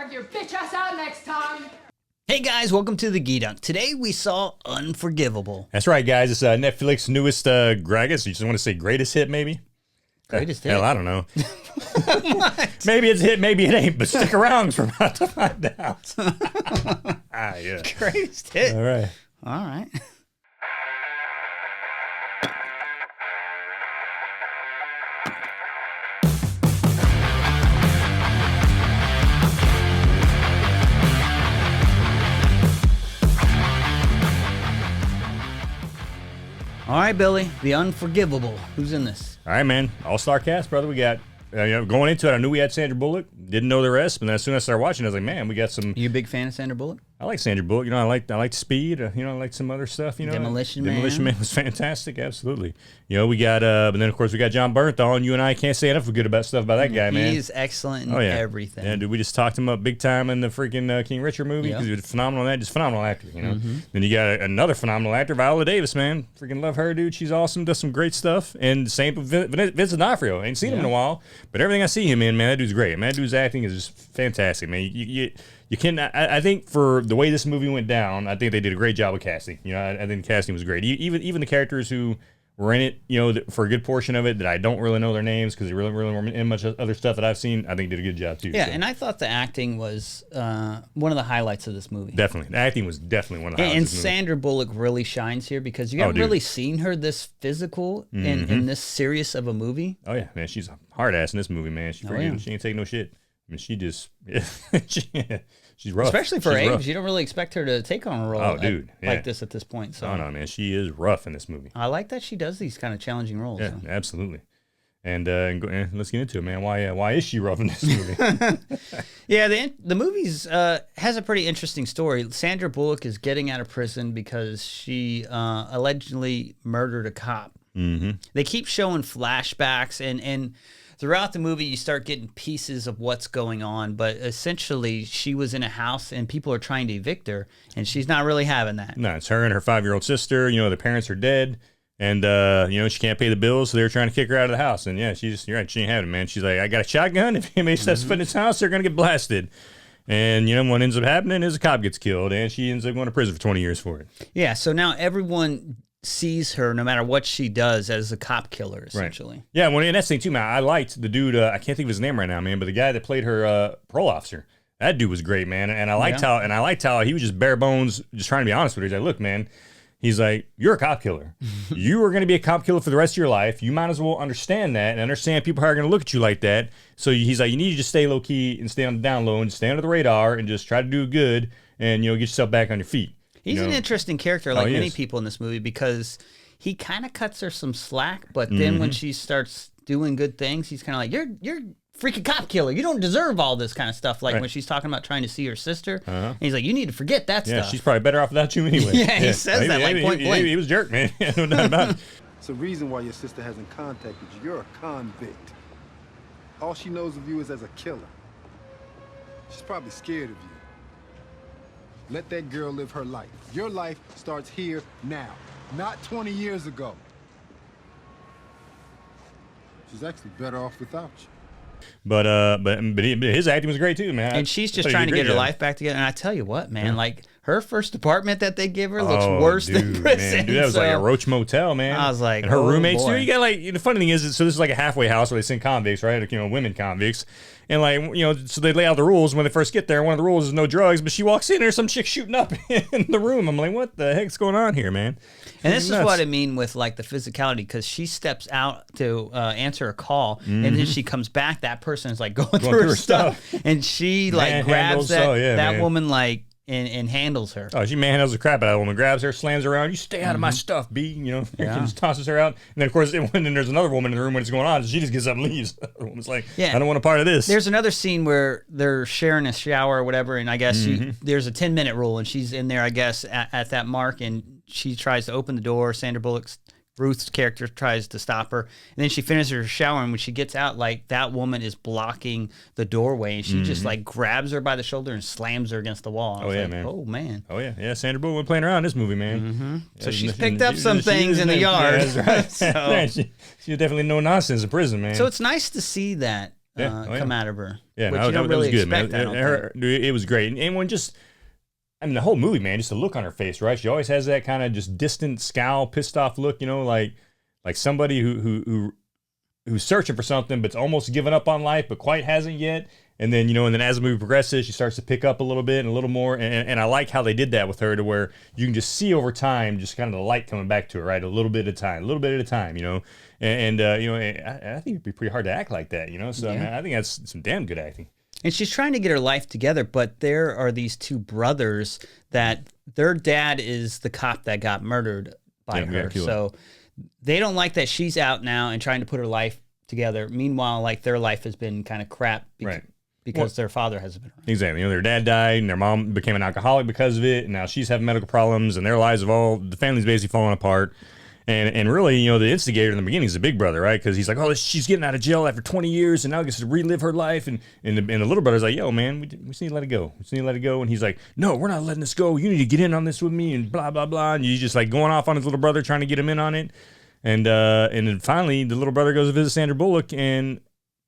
drag your bitch ass out next time. Hey guys, welcome to the Geek Dunk. Today we saw Unforgivable. That's right, guys. It's Netflix's newest, I guess you just want to say greatest hit, maybe? Greatest hit? Hell, I don't know. Maybe it's a hit, maybe it ain't, but stick around because we're about to find out. Yeah. Greatest hit. All right. All right. All right, Billy, the Unforgivable. Who's in this? All right, man. All-star cast, brother. We got, going into it, I knew we had Sandra Bullock. Didn't know the rest, but then as soon as I started watching, I was like, man, we got some... You a big fan of Sandra Bullock? I like Sandra Bullock. I like Speed. I like some other stuff. Demolition Man. Demolition Man was fantastic. Absolutely. We got, but then of course we got John Bernthal, and you and I can't say enough good about stuff about that guy, man. He's excellent in everything. Yeah, dude, we just talked him up big time in the freaking King Richard movie because he was phenomenal in that. Just phenomenal actor, Then you got another phenomenal actor, Viola Davis, man. Freaking love her, dude. She's awesome. Does some great stuff. And same with Vincent D'Onofrio. I ain't seen him in a while, but everything I see him in, man, that dude's great. Man, that dude's acting is just fantastic, man. You can. I think for the way this movie went down, I think they did a great job of casting. I think the casting was great. Even the characters who were in it, for a good portion of it, that I don't really know their names because they really weren't in much other stuff that I've seen. I think did a good job too. Yeah, and I thought the acting was one of the highlights of this movie. Definitely, the acting was definitely one of the highlights. And Sandra Bullock really shines here because you haven't really seen her this physical in this serious of a movie. Oh yeah, man, she's a hard ass in this movie, man. She ain't take no shit. I mean, she just she's rough. Especially for age, rough. You don't really expect her to take on a role like this at this point. So no, man, she is rough in this movie. I like that she does these kind of challenging roles. Yeah, so. Absolutely. And let's get into it, man. Why is she rough in this movie? Yeah, the movie's has a pretty interesting story. Sandra Bullock is getting out of prison because she allegedly murdered a cop. Mm-hmm. They keep showing flashbacks and throughout the movie, you start getting pieces of what's going on, but essentially, she was in a house and people are trying to evict her, and she's not really having that. No, it's her and her 5-year-old sister. The parents are dead, and she can't pay the bills, so they're trying to kick her out of the house. And yeah, you're right, she ain't having it, man. She's like, I got a shotgun. If anybody steps foot in this house, they're gonna get blasted. And what ends up happening is a cop gets killed, and she ends up going to prison for 20 years for it. Yeah, so now everyone sees her, no matter what she does, as a cop killer, essentially. Right. Yeah, and that's the thing too, man. I liked the dude. I can't think of his name right now, man. But the guy that played her parole officer, that dude was great, man. And I liked how he was just bare bones, just trying to be honest with her. He's like, look, man. He's like, you're a cop killer. You are going to be a cop killer for the rest of your life. You might as well understand that and understand people are going to look at you like that. So he's like, you need to just stay low key and stay on the down low and stay under the radar and just try to do good and get yourself back on your feet. He's an interesting character, like many people in this movie, because he kind of cuts her some slack, but then when she starts doing good things, he's kind of like, you're freaking cop killer. You don't deserve all this kind of stuff. Like when she's talking about trying to see her sister, and he's like, you need to forget that stuff. Yeah, she's probably better off without you anyway. He says that point blank. He was a jerk, man. No doubt about it. It's the reason why your sister hasn't contacted you. You're a convict. All she knows of you is as a killer. She's probably scared of you. Let that girl live her life. Your life starts here now, not 20 years ago. She's actually better off without you. But his acting was great too, man. And she's just trying to get her life back together. And I tell you what, man, like her first apartment that they give her looks worse than prison. Man. Dude, that was like a Roach Motel, man. I was like, and her roommates, dude, you got like, the funny thing is, so this is like a halfway house where they send convicts, right? Women convicts. And like, so they lay out the rules when they first get there. One of the rules is no drugs, but she walks in, there's some chick shooting up in the room. I'm like, what the heck's going on here, man? And this is what I mean with like the physicality, because she steps out to answer a call, and then she comes back. That person is like going through her stuff, and she like grabs that woman like and handles her. Oh, she manhandles the crap out of the woman, grabs her, slams her around. You stay out of my stuff, B. Just tosses her out. And then of course, when there's another woman in the room when it's going on, she just gets up and leaves. The woman's like, I don't want a part of this. There's another scene where they're sharing a shower or whatever, and I guess there's a 10-minute rule, and she's in there, I guess, at that mark, and she tries to open the door. Sandra Bullock's Ruth's character tries to stop her, and then she finishes her shower, and when she gets out, like, that woman is blocking the doorway, and she just like grabs her by the shoulder and slams her again's the wall. Man. Oh man. Oh yeah. Sandra Bullock wasn't playing around in this movie, man. So she's picked up some things in the yard. Yeah, that's right. She was definitely no nonsense in prison, man. So it's nice to see that come out of her. Yeah, which no, you don't that was really good, expect. man. It was great, and when just. I mean, the whole movie, man, just the look on her face, right? She always has that kind of just distant scowl, pissed off look, like somebody who's searching for something, but's almost given up on life, but quite hasn't yet. And then, and then as the movie progresses, she starts to pick up a little bit and a little more. And I like how they did that with her, to where you can just see over time, just kind of the light coming back to her, right? A little bit at a time, And I think it'd be pretty hard to act like that, So I, mean, I think that's some damn good acting. And she's trying to get her life together, but there are these two brothers that their dad is the cop that got murdered by her. So they don't like that she's out now and trying to put her life together. Meanwhile, like, their life has been kind of crap because their father hasn't been around. Exactly. Their dad died and their mom became an alcoholic because of it. And now she's having medical problems, and their lives the family's basically falling apart. And really, the instigator in the beginning is the big brother, right? Because he's like, oh, she's getting out of jail after 20 years and now gets to relive her life. And the little brother's like, yo, man, we just need to let it go. We just need to let it go. And he's like, no, we're not letting this go. You need to get in on this with me and blah, blah, blah. And he's just like going off on his little brother, trying to get him in on it. And then finally, the little brother goes to visit Sandra Bullock, and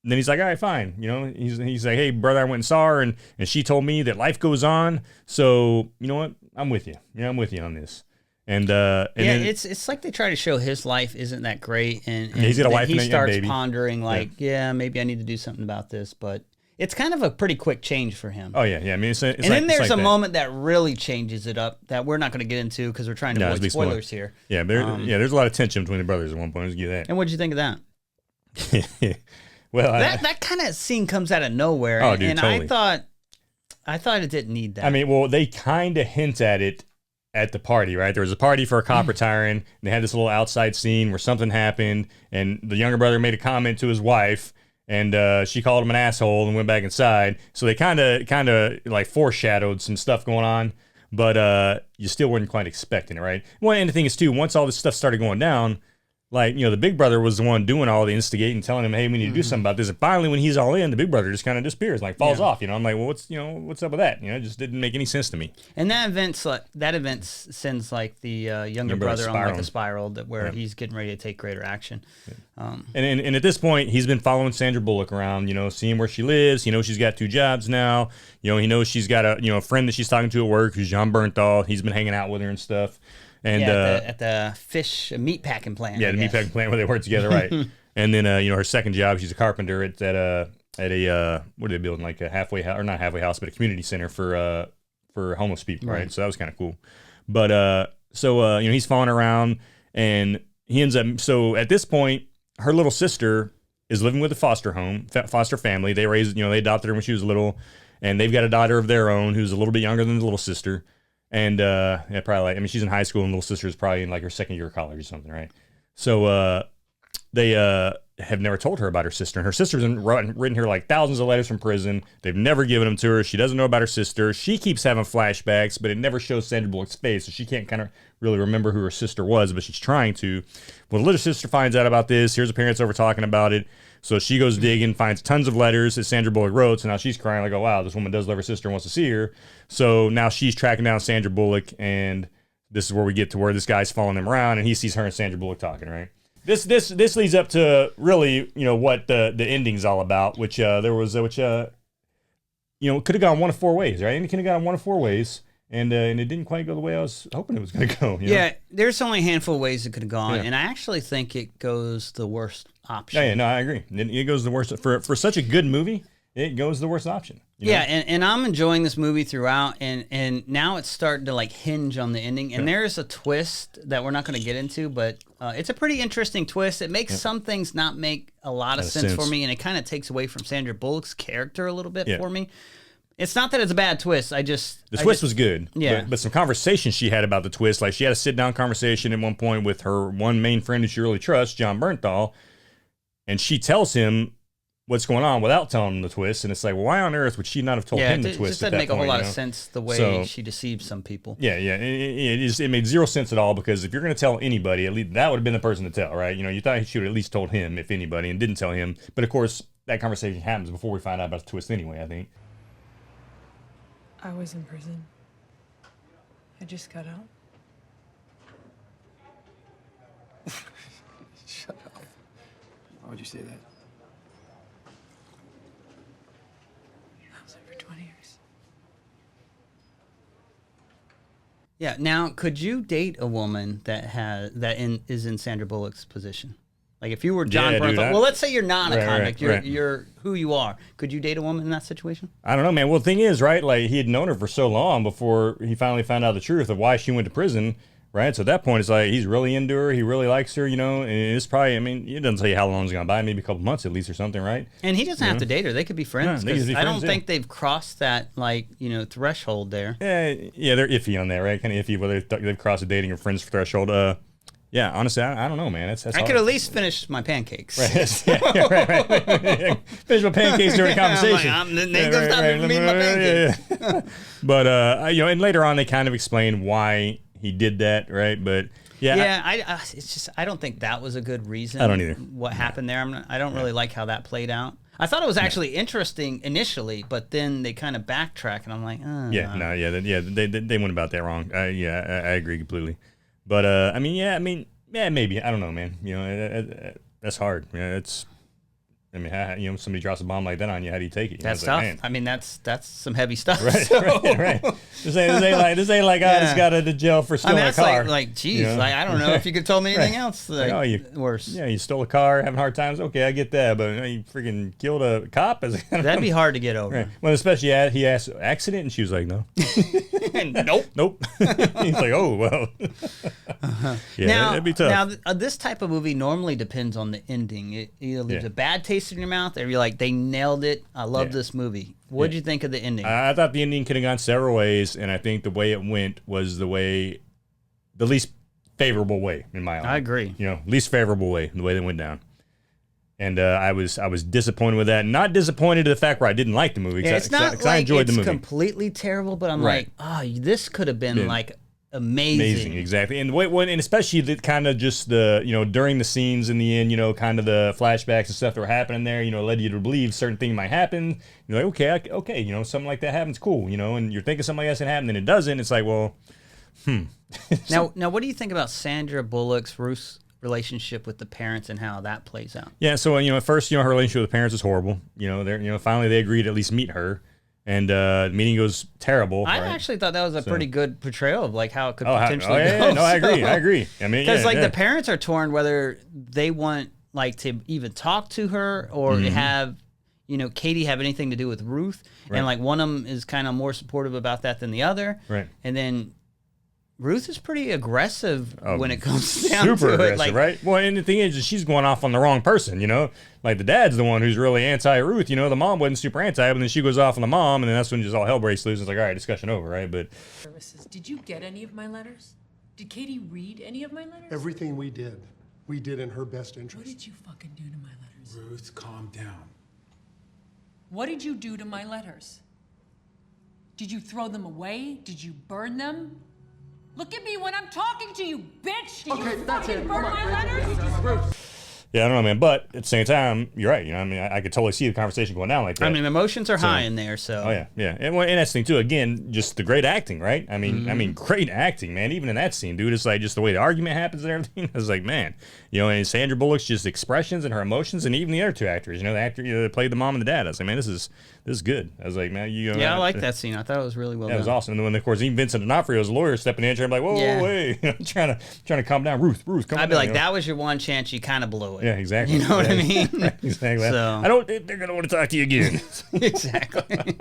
then he's like, all right, fine. He's like, hey, brother, I went and saw her, and she told me that life goes on. So, you know what? I'm with you. Yeah, I'm with you on this. And then, it's like they try to show his life isn't that great, and he's got a wife and a starts baby. pondering maybe I need to do something about this, but it's kind of a pretty quick change for him. Oh yeah. I mean, then there's a moment that really changes it up that we're not going to get into because we're trying to avoid spoilers here. Yeah, there's a lot of tension between the brothers at one point. Let's get that. And what did you think of that? Well, that kind of scene comes out of nowhere, and totally. I thought it didn't need that. I mean, well, they kind of hint at it at the party, right? There was a party for a cop retiring, and they had this little outside scene where something happened, and the younger brother made a comment to his wife, and she called him an asshole and went back inside. So they kind of like foreshadowed some stuff going on, but you still weren't quite expecting it, right? Well, and the thing is too, once all this stuff started going down, like, the big brother was the one doing all the instigating, telling him, hey, we need to do something about this. And finally, when he's all in, the big brother just kind of disappears, like falls off. I'm like, well, what's up with that? It just didn't make any sense to me. And that event sends like the younger brother on like a spiral where he's getting ready to take greater action. Yeah. And at this point, he's been following Sandra Bullock around, seeing where she lives. He knows she's got 2 jobs now. He knows she's got a friend that she's talking to at work who's John Bernthal. He's been hanging out with her and stuff. And at the fish meat packing plant. Yeah, the meat packing plant where they work together, right? And then her second job, she's a carpenter at a what are they building, like a halfway house, or not halfway house, but a community center for homeless people, right? So that was kind of cool. But he's following around, and he ends up. So at this point, her little sister is living with a foster family. They they adopted her when she was little, and they've got a daughter of their own who's a little bit younger than the little sister. And probably she's in high school, and little sister's probably in like her second year of college or something, right? So they have never told her about her sister, and her sister's written her like thousands of letters from prison. They've never given them to her. She doesn't know about her sister. She keeps having flashbacks, but it never shows Sandra Bullock's face, so she can't kind of really remember who her sister was, but she's trying to. When the little sister finds out about this, here's her parents over talking about it. So she goes digging, finds tons of letters that Sandra Bullock wrote. So now she's crying like, oh, wow, this woman does love her sister and wants to see her. So now she's tracking down Sandra Bullock, and this is where we get to where this guy's following them around, and he sees her and Sandra Bullock talking, right? This leads up to really, what the ending's all about, which could have gone one of 4 ways, right? And it could have gone one of 4 ways. And it didn't quite go the way I was hoping it was going to go. Yeah, there's only a handful of ways it could have gone, and I actually think it goes the worst option. Yeah, no, I agree. It goes the worst. For such a good movie, it goes the worst option. Yeah, and I'm enjoying this movie throughout, and now it's starting to like hinge on the ending. And there's a twist that we're not going to get into, but it's a pretty interesting twist. It makes some things not make a lot of sense for me, and it kind of takes away from Sandra Bullock's character a little bit for me. It's not that it's a bad twist. The twist was good. Yeah. But some conversations she had about the twist, like she had a sit-down conversation at one point with her one main friend who she really trusts, John Bernthal, and she tells him what's going on without telling him the twist. And it's like, well, why on earth would she not have told him the twist? It just doesn't make a whole lot of sense the way she deceives some people. Yeah. It made zero sense at all, because if you're going to tell anybody, at least that would have been the person to tell, right? You thought she would have at least told him, if anybody, and didn't tell him. But of course, that conversation happens before we find out about the twist anyway, I think. I was in prison. I just got out. Shut up. Why would you say that? was over 20 years. Yeah. Now, could you date a woman is in Sandra Bullock's position? Like if you were John Bernthal, well, let's say you're not a convict, you're who you are. Could you date a woman in that situation? I don't know, man. Well, the thing is, right, like he had known her for so long before he finally found out the truth of why she went to prison, right? So at that point, it's like he's really into her. He really likes her, you know, and it's probably, I mean, it doesn't tell you how long it's going to buy, maybe a couple months at least or something, right? And he doesn't have to date her. They could be friends. I don't think they've crossed that, like, you know, threshold there. Yeah, they're iffy on that, right? Kind of iffy whether they've crossed the dating or friends threshold. Yeah, honestly, I don't know, man. That's I could at least finish my pancakes. Right. Right. Finish my pancakes during a conversation. Stop me my pancakes. But you know, and later on they kind of explain why he did that, right? But it's just I don't think that was a good reason. I don't either. What happened there? I don't really like how that played out. I thought it was actually interesting initially, but then they kind of backtrack, and I'm like, they went about that wrong. I agree completely. But maybe I don't know, man. You know, that's hard. Yeah, you know, somebody drops a bomb like that on you. How do you take it? You that's tough. Like, I mean, that's some heavy stuff. Right, right. This ain't like I just got out of jail for stealing a car. Like, geez, you know? Like I don't know if you could tell me anything else. Like, worse. Yeah, you stole a car, having hard times. Okay, I get that, but you freaking killed a cop. That'd be hard to get over. Right. Well, especially he asked accident, and she was like, no. Nope. He's like, oh well. Yeah, that'd be tough. Now, this type of movie normally depends on the ending. It either leaves a bad taste in your mouth, or you're like, they nailed it. I love this movie. What did you think of the ending? I thought the ending could have gone several ways, and I think the way it went was the least favorable way in my eyes. I agree. You know, least favorable way, the way that went down. And I was disappointed with that. Not disappointed to the fact where I didn't like the movie. It's not like I enjoyed the movie. Completely terrible, but I'm like, this could have been like amazing, exactly. And and especially the kind of just the, you know, during the scenes in the end, you know, kind of the flashbacks and stuff that were happening there, you know, led you to believe certain thing might happen. You're like, okay, you know, something like that happens, cool, you know, and you're thinking something like that's gonna happen, and it doesn't. It's like, well, Now, what do you think about Sandra Bullock's Ruth's relationship with the parents and how that plays out? Yeah, so you know, at first, you know, her relationship with the parents is horrible. You know, finally they agreed to at least meet her. And the meeting goes terrible. I actually thought that was a pretty good portrayal of like how it could potentially go. No, I agree. I mean, because the parents are torn whether they want like to even talk to her or to have, you know, Katie have anything to do with Ruth, and like one of them is kind of more supportive about that than the other, right? And then Ruth is pretty aggressive when it comes down super to aggressive, it. Like, right? Well, and the thing is she's going off on the wrong person, you know? Like the dad's the one who's really anti-Ruth, you know? The mom wasn't super anti, but then she goes off on the mom, and then that's when just all hell breaks loose. It's like, all right, discussion over, right? But did you get any of my letters? Did Katie read any of my letters? Everything we did in her best interest. What did you fucking do to my letters? Ruth, calm down. What did you do to my letters? Did you throw them away? Did you burn them? Look at me when I'm talking to you, bitch! Did you fucking burn my letters? Yeah, I don't know, man. But at the same time, you're right. You know, I mean, I could totally see the conversation going down like that. I mean, emotions are high in there, so. Oh yeah. And that's the thing too. Again, just the great acting, right? I mean, great acting, man. Even in that scene, dude, it's like just the way the argument happens and everything. I was like, man, you know, and Sandra Bullock's just expressions and her emotions, and even the other two actors, you know, the actor that played the mom and the dad. I was like, man, this is good. I was like, man, I like that scene. I thought it was really well done. It was awesome. And when, of course, even Vincent D'Onofrio's lawyer stepping in, I'm like, whoa, wait, you know, trying to calm down. Ruth, come on. I'd be like, that was your one chance. You kind of blew it. Yeah, exactly. You know what I mean? Right, exactly. So, I don't think they're gonna want to talk to you again. Exactly.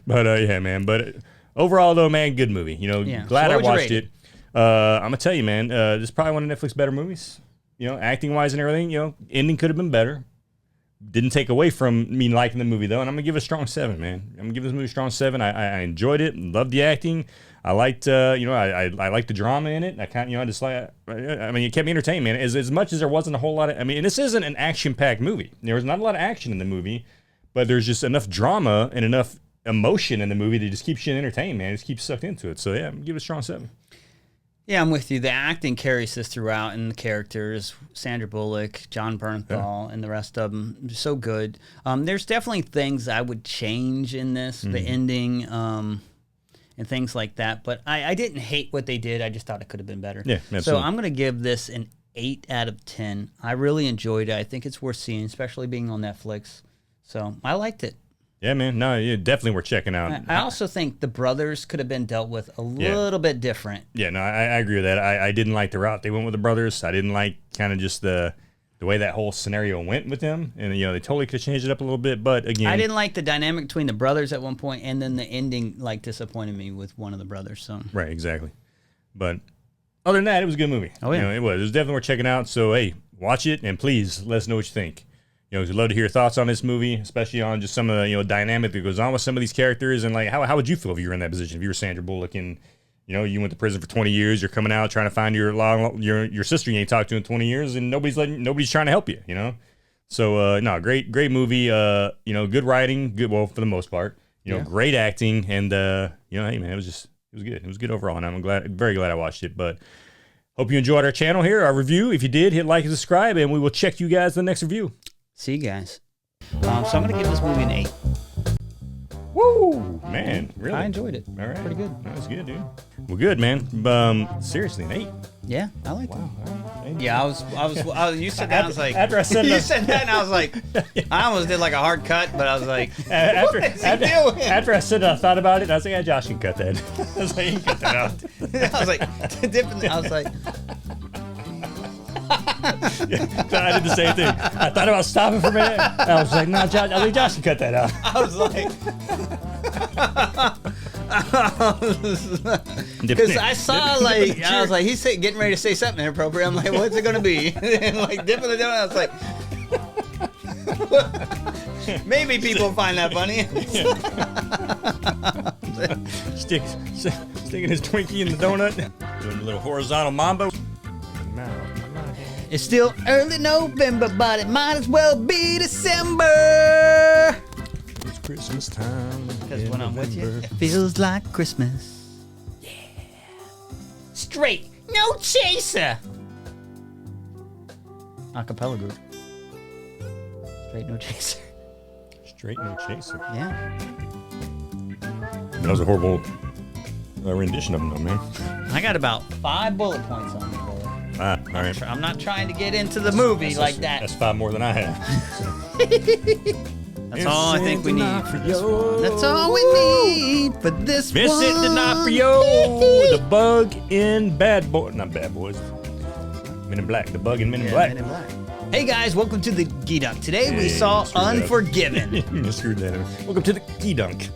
But yeah, man. But overall, though, man, good movie. You know, glad I watched it. I'm gonna tell you, man, this is probably one of Netflix's better movies. You know, acting wise and everything. You know, ending could have been better. Didn't take away from me liking the movie though, and I'm gonna give it a strong 7, man. I'm gonna give this movie a strong 7. I enjoyed it, loved the acting. I liked, you know, I liked the drama in it. I kind of, you know, I just like, I mean, it kept me entertained, man. As much as there wasn't a whole lot of, I mean, and this isn't an action-packed movie. There was not a lot of action in the movie, but there's just enough drama and enough emotion in the movie to just keep you entertained, man. Just keep sucked into it. So yeah, I'm gonna give it a strong 7. Yeah, I'm with you. The acting carries this throughout, and the characters, Sandra Bullock, John Bernthal, and the rest of them, so good. There's definitely things I would change in this, the ending, and things like that. But I didn't hate what they did. I just thought it could have been better. Yeah, absolutely. So I'm going to give this an 8 out of 10. I really enjoyed it. I think it's worth seeing, especially being on Netflix. So I liked it. Yeah, man. No, yeah, definitely worth checking out. I also think the brothers could have been dealt with a little bit different. Yeah, no, I agree with that. I didn't like the route they went with the brothers. I didn't like kind of just the way that whole scenario went with them. And, they totally could have changed it up a little bit. But, again... I didn't like the dynamic between the brothers at one point, and then the ending, disappointed me with one of the brothers. So Right, exactly. But other than that, it was a good movie. Oh, yeah. It was definitely worth checking out. So, hey, watch it, and please let us know what you think. We'd love to hear your thoughts on this movie, especially on just some of the dynamic that goes on with some of these characters, and how would you feel if you were in that position? If you were Sandra Bullock and you went to prison for 20 years, you're coming out trying to find your sister you ain't talked to in 20 years, and nobody's trying to help you. So no, great movie. Good writing, for the most part. Great acting, and hey man, it was good. It was good overall, and I'm very glad I watched it. But hope you enjoyed our channel here, our review. If you did, hit like and subscribe, and we will check you guys in the next review. See you guys. So I'm going to give this movie an 8. Woo! Man, really? I enjoyed it. All right. Pretty good. That was good, dude. Well, good, man. Seriously, an 8. Yeah, I liked it. All right. Yeah, you said that, I was like... After I said you said that, and I was like... I almost did like a hard cut, but I was like... After I said it, I thought about it, and I was like, Josh can cut that. I was like, he can cut that out. I was like... I was like... I did the same thing. I thought about stopping for a minute. I was like, no, Josh, I think Josh can cut that out. I was like... Because I saw, I was like, he's getting ready to say something inappropriate. I'm like, what's it going to be? And dipping the donut, I was like... Maybe people find that funny. Sticking his Twinkie in the donut. Doing a little horizontal mambo. It's still early November, but it might as well be December. It's Christmas time. Because when I'm with you, it feels like Christmas. Yeah. Straight, no chaser. Acapella group. Straight, no chaser. Straight, no chaser. Yeah. That was a horrible rendition of them, though, man. I got about 5 bullet points on it, brother. All right. I'm not trying to get into the movie like that. That's 5 more than I have. That's all I think we need for this one. That's all we need for this one. Vincent D'Onofrio, the bug in Bad Boys. Not Bad Boys. Men in Black. The bug in Men in Black. Men in Black. Hey guys, welcome to the Geedunk. Today we saw Unforgiven. You screwed that up. Welcome to the Geedunk.